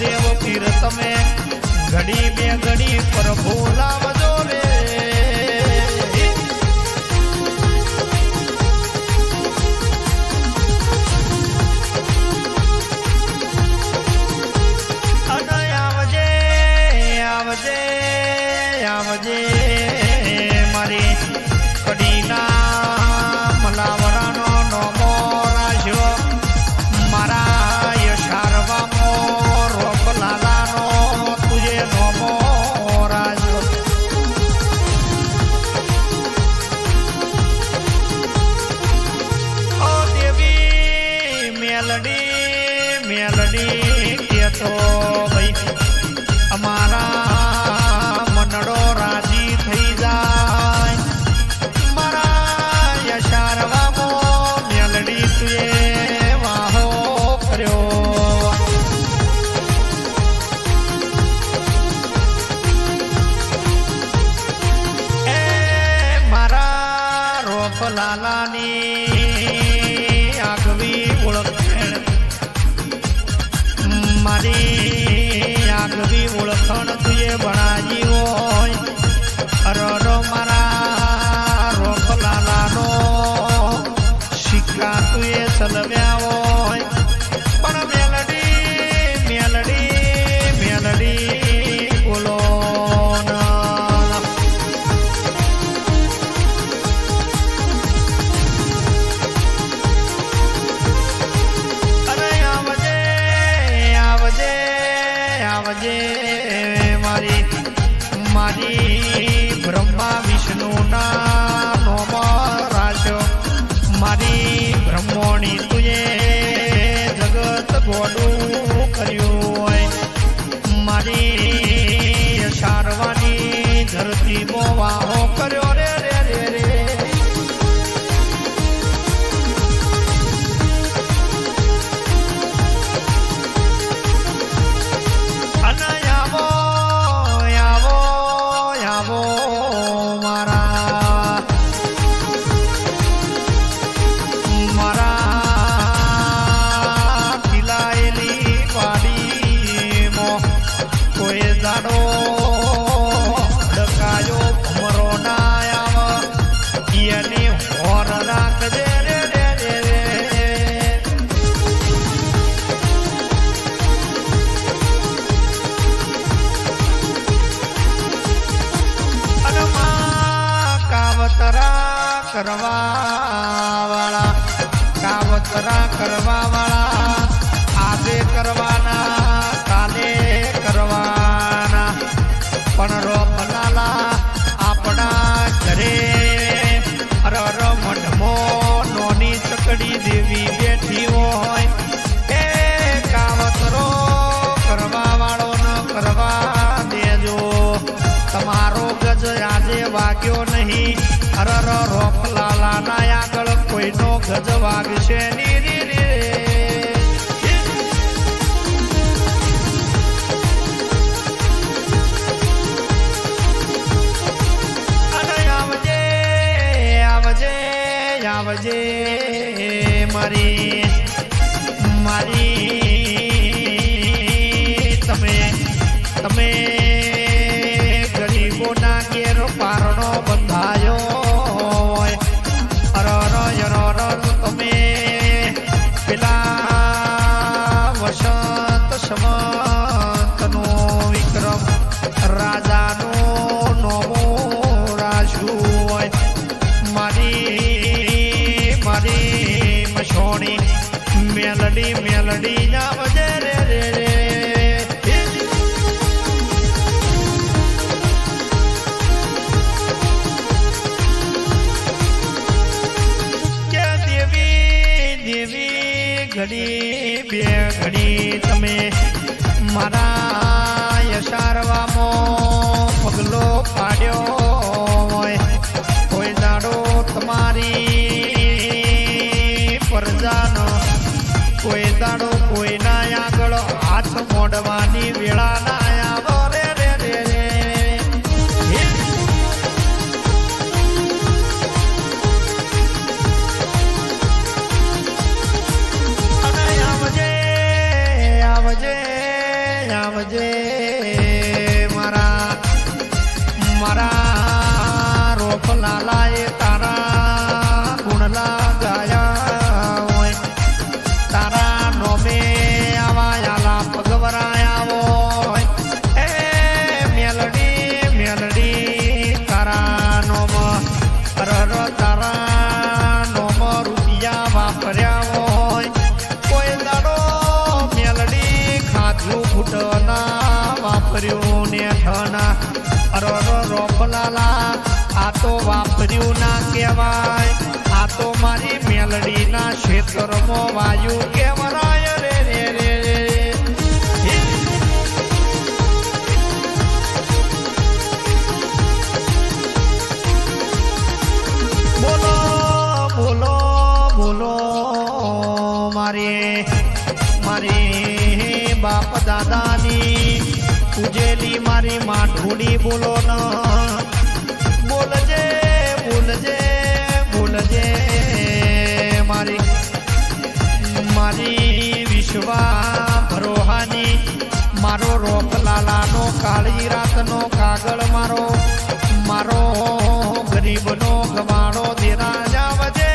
મહાદેવ પીર તમે ઘડી બે ઘડી પ્રભુ લાવજો રે આવજે મારી કડીના મલાવરાનો નોમો રાખ્યો મારા યશારવામો રોપલાલાનો તુજે નોમો રાખ્યો ઓ દેવી મેલડી કેતો ભાઈ અમારા મનડો રાજી થઈ જાય મારા યશારવામો મેલડી તુએ વાહો કર્યો એ મારા રોપલાલાની આગવી ઓળખણ મારી આગવી ઓળખણ તુએ ભણાજી હોય અરરો મારા રોપલાલાનો સિક્કા તુએ સલવ્યા હોય પણ મેલડી બોલો અરે આવજે મારી બ્રહ્મા વિષ્ણુના નોમ રાખ્યો મારી બ્રહ્મોણી તુએ જગત ગોડું કર્યું હોય મારી સારવાની ધરતી મોવાહો કર્યો રે રે રે રે કાવતરા કરવા વાળા આજે કરવાના કાલે કરવાના પણ રોપલાલા આપણા ઘરે અરર મઢમો નોની ચકડી દેવી બેઠી હોય એ કાવતરો કરવા વાળો ન કરવા દેજો તમારો ગજ આજે વાગ્યો નહીં અરર રોપલાલાના આગળ કોઈનો ગજ વાગશે ની રે અને આવજે મારી તમે ગરીબોના ઘેર પારણો બંધાયો તમે પેલા વસંત સમંતનો વિક્રમ રાજાનો નોમો રાખ્યું હોય મારી મસોણી મેલડી ના વજે રે રે રે ઘડી બે ઘડી તમે મારા યશારવામો પગલો પાડ્યો હોય કોઈ દાડો તમારી પરજાનો કોઈ દાડો કોઈ ના આવજે મારા મારા રોફલાલા એ તારા ગુણલા ગાયા હોય તારા નોમે આવાયાલા પગવરાયા હોય એ મેલડી તારા નોમ અરર તારા નોમ રૂપિયા વાપર્યા હોય કોઈ દાડો મેલડી ખાધું ફૂટના વાપર્યું ને ઠના અરર રોપલાલા આ તો વાપર્યું ના કહેવાય આ તો મારી મેલડીના ક્ષેત્રમાં વાયુ કેવરાય રે રે રે બોલો બોલો બોલો મારી બાપ દાદાની પૂજેલી મારી માઠુડી બોલો ન બોલજે બોલજે બોલજે મારી વિશ્વા ભરોહાની મારો રોકલાલાનો કાળી રાતનો કાગળ મારો ગરીબનો ગવાડો દેરા જાવજે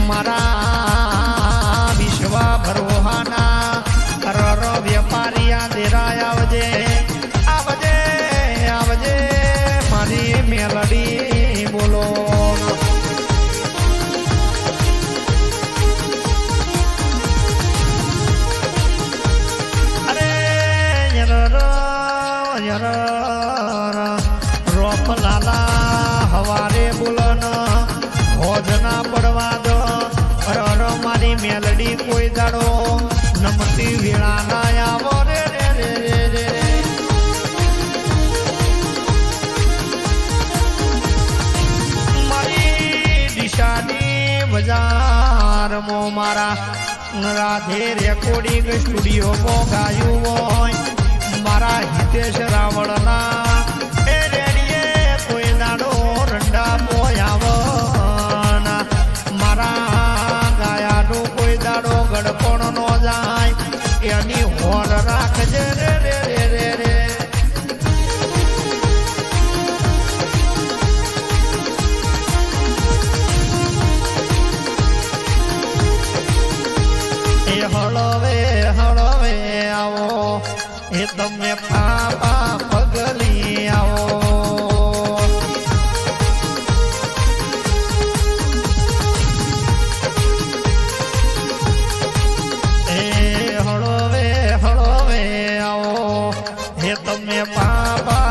મારા વિશ્વા ભરોહાના રર વેપારીયા દેરાય આવજે આવજે આવજે મારી મેલડી બોલો અરે રોપલાલા હવારે બોલન હોજના પડવા દો અરર મારી મેલડી કોઈ દાડો નમતી વેળા ના આવો રે રે રે રે રે મારી દિશાની બજારમાં મારા રાધે રેકોર્ડિંગ સ્ટુડિયોમાં ગાયું હોય મારા હિતેશ રાવળના એ રેડીએ કોઈ દાડો રંડા પોયાવના મારા ગાયાનું કોઈ દાડો ગડપણ નો જાય એની હોર રાખજે રે રે રે રે રે એ હળવે હળવે આવો એ તમે પાપા પગલી આવો એ હળવે હળવે આવો એ તમે પાપા